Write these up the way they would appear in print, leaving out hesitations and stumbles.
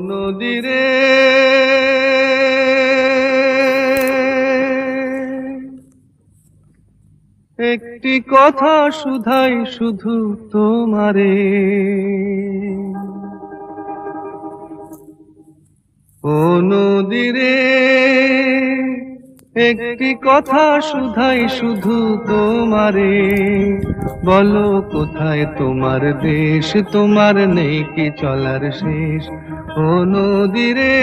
নদীরে একটি কথা শুধাই শুধু তোমারে। ও নদীরে একটি কথা শুধাই শুধু তোমারে। বলো কোথায় তোমার দেশ, তোমার নেই কি চলার শেষ। ও নদীরে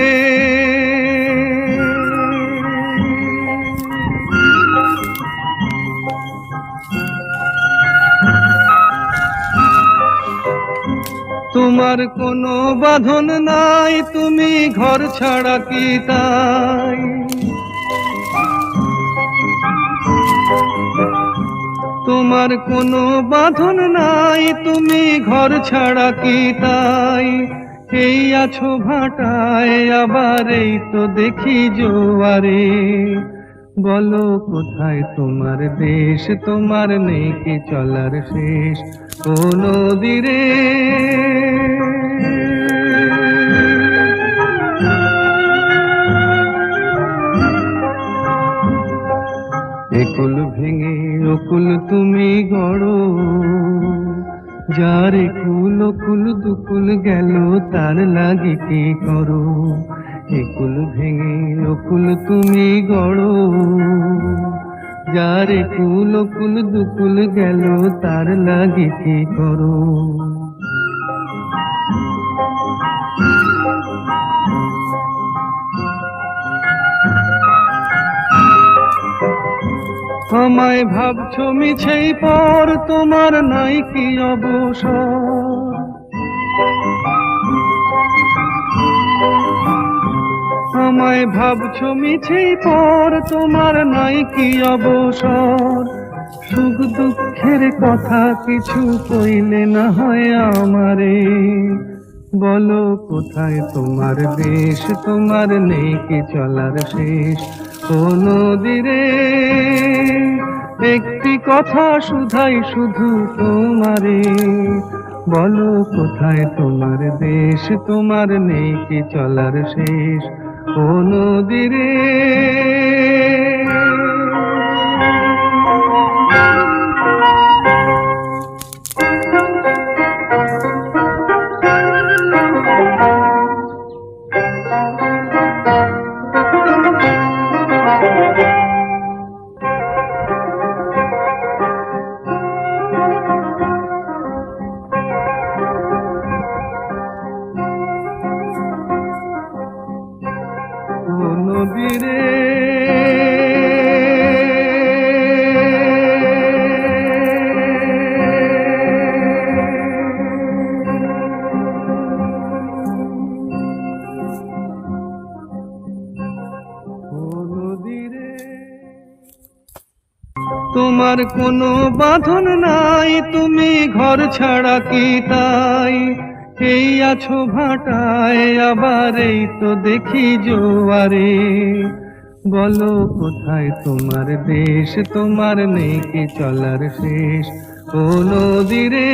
তোমার কোনো বাঁধন নাই, তুমি ঘর ছাড়া কি তাই। তোমার কোনো বাঁধন নাই, তুমি ঘর ছাড়া কি তাই। এই আছো ভাটায়, আবার এই তো দেখি জোয়ারে। বলো কোথায় তোমার দেশ, তোমার নেই কি চলার শেষ। ও নদীরে একুল ভেঙে অকুল তুমি গড়ো। যার একুল অকুল দুকুল গেল, তার লাগি কি করো। একুল ভেঙে অকুল তুমি গড়ো। যার একুল অকুল দুকুল গেল, তার লাগি কি করো। আমায় ভাবছো মিছেই পর, তোমার নাই কি অবসর। আমায় ভাবছো মিছেই পর, তোমার নাই কি অবসর। সুখ দুঃখের কথা কিছু কইলে না হয় আমারে। বলো কোথায় তোমার দেশ, তোমার নেই কি চলার শেষ। ও নদীরে একটি কথা শুধাই শুধু তোমারে। বলো কোথায় তোমার দেশ, তোমার নেই কি চলার শেষ। ও নদীরে নদীরে তোমার কোনো বাঁধন নাই, তুমি ঘর ছাড়া কি তাই। এই আছো ভাটায়, আবার এই তো দেখি জোয়ারে। বলো কোথায় তোমার দেশ, তোমার নেই কি চলার শেষ। ও নদীরে